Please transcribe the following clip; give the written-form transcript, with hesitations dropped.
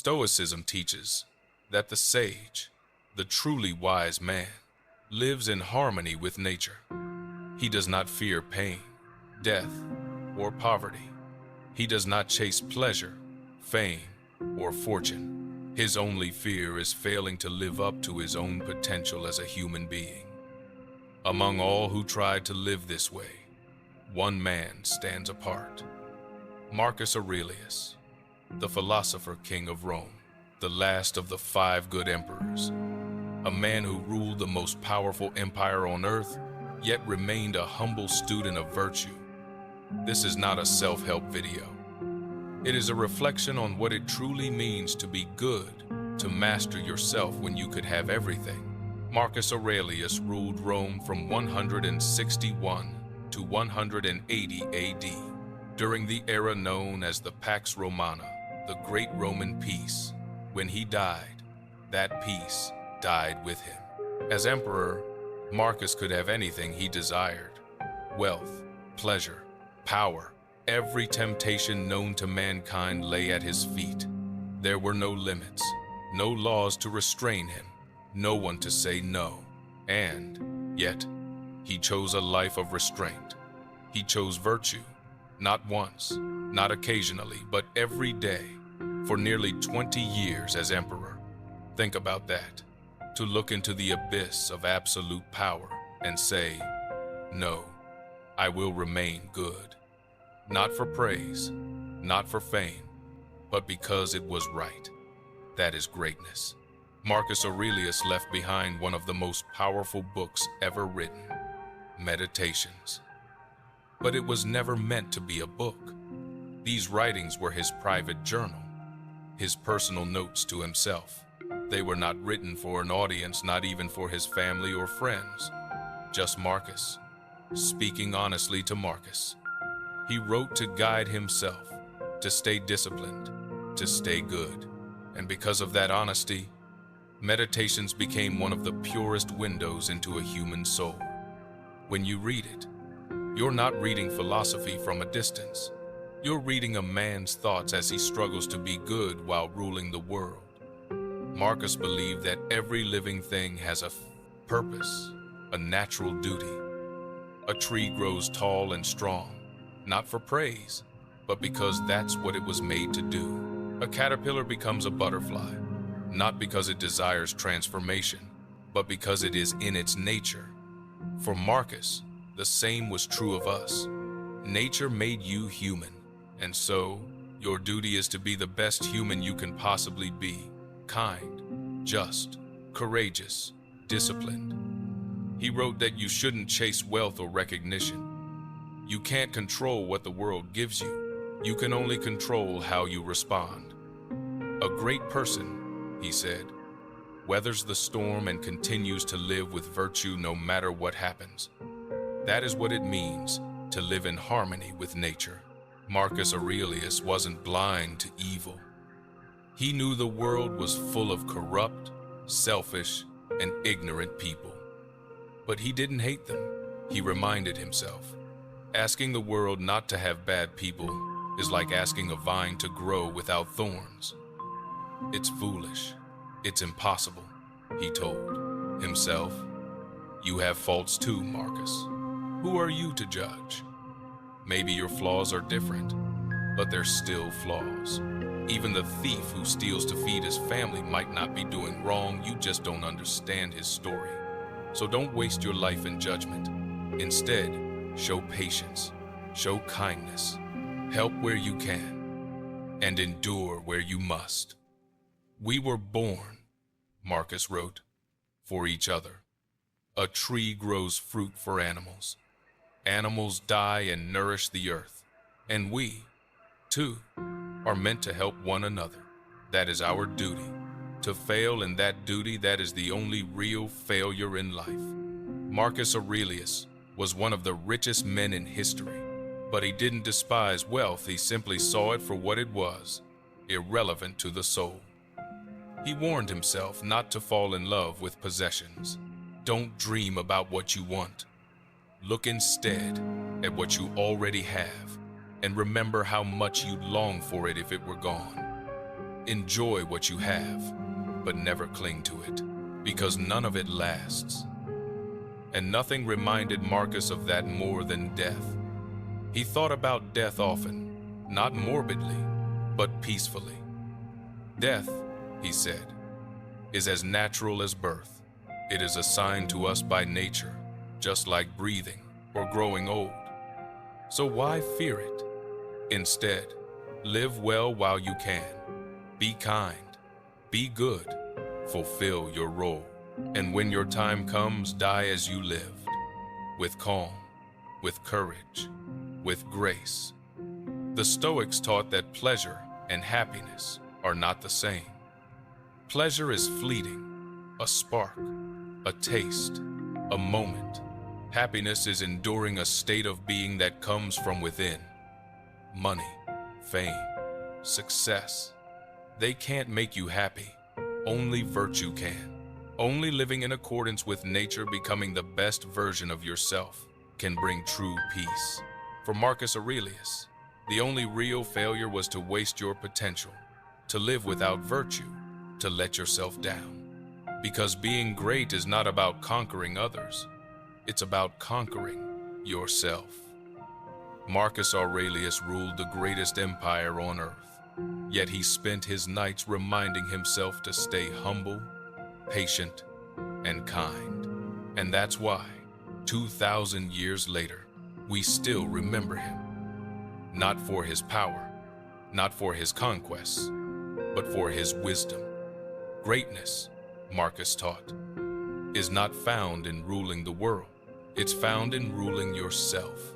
Stoicism teaches that the sage, the truly wise man, lives in harmony with nature. He does not fear pain, death, or poverty. He does not chase pleasure, fame, or fortune. His only fear is failing to live up to his own potential as a human being. Among all who tried to live this way, one man stands apart. Marcus Aurelius, the Philosopher King of Rome, the last of the 5 good emperors, a man who ruled the most powerful empire on earth, yet remained a humble student of virtue. This is not a self-help video. It is a reflection on what it truly means to be good, to master yourself when you could have everything. Marcus Aurelius ruled Rome from 161 to 180 AD, during the era known as the Pax Romana, the Great Roman Peace. When he died, that peace died with him. As emperor, Marcus could have anything he desired: wealth, pleasure, power. Every temptation known to mankind lay at his feet. There were no limits, no laws to restrain him, no one to say no. And yet, he chose a life of restraint. He chose virtue, not once, not occasionally, but every day, for nearly 20 years as emperor. Think about that. To look into the abyss of absolute power and say, no, I will remain good. Not for praise, not for fame, but because it was right. That is greatness. Marcus Aurelius left behind one of the most powerful books ever written, Meditations. But it was never meant to be a book. These writings were his private journal, his personal notes to himself. They were not written for an audience, not even for his family or friends. Just Marcus, speaking honestly to Marcus. He wrote to guide himself, to stay disciplined, to stay good. And because of that honesty, Meditations became one of the purest windows into a human soul. When you read it, you're not reading philosophy from a distance. You're reading a man's thoughts as he struggles to be good while ruling the world. Marcus believed that every living thing has a purpose, a natural duty. A tree grows tall and strong, not for praise, but because that's what it was made to do. A caterpillar becomes a butterfly, not because it desires transformation, but because it is in its nature. For Marcus, the same was true of us. Nature made you human, and so your duty is to be the best human you can possibly be: kind, just, courageous, disciplined. He wrote that you shouldn't chase wealth or recognition. You can't control what the world gives you. You can only control how you respond. A great person, he said, weathers the storm and continues to live with virtue no matter what happens. That is what it means to live in harmony with nature. Marcus Aurelius wasn't blind to evil. He knew the world was full of corrupt, selfish, and ignorant people. But he didn't hate them, he reminded himself. Asking the world not to have bad people is like asking a vine to grow without thorns. It's foolish. It's impossible, he told himself. You have faults too, Marcus. Who are you to judge? Maybe your flaws are different, but they're still flaws. Even the thief who steals to feed his family might not be doing wrong. You just don't understand his story. So don't waste your life in judgment. Instead, show patience, show kindness, help where you can, and endure where you must. We were born, Marcus wrote, for each other. A tree grows fruit for animals. Animals die and nourish the earth. And we, too, are meant to help one another. That is our duty. To fail in that duty, that is the only real failure in life. Marcus Aurelius was one of the richest men in history, but he didn't despise wealth. He simply saw it for what it was, irrelevant to the soul. He warned himself not to fall in love with possessions. Don't dream about what you want. Look instead at what you already have, and remember how much you'd long for it if it were gone. Enjoy what you have, but never cling to it, because none of it lasts. And nothing reminded Marcus of that more than death. He thought about death often, not morbidly, but peacefully. Death, he said, is as natural as birth. It is assigned to us by nature, just like breathing or growing old. So why fear it? Instead, live well while you can. Be kind, be good, fulfill your role. And when your time comes, die as you lived, with calm, with courage, with grace. The Stoics taught that pleasure and happiness are not the same. Pleasure is fleeting, a spark, a taste, a moment. Happiness is enduring, a state of being that comes from within. Money, fame, success, they can't make you happy. Only virtue can. Only living in accordance with nature, becoming the best version of yourself, can bring true peace. For Marcus Aurelius, the only real failure was to waste your potential, to live without virtue, to let yourself down. Because being great is not about conquering others, it's about conquering yourself. Marcus Aurelius ruled the greatest empire on earth, yet he spent his nights reminding himself to stay humble, patient, and kind. And that's why, 2,000 years later, we still remember him. Not for his power, not for his conquests, but for his wisdom. Greatness, Marcus taught, is not found in ruling the world. It's found in ruling yourself.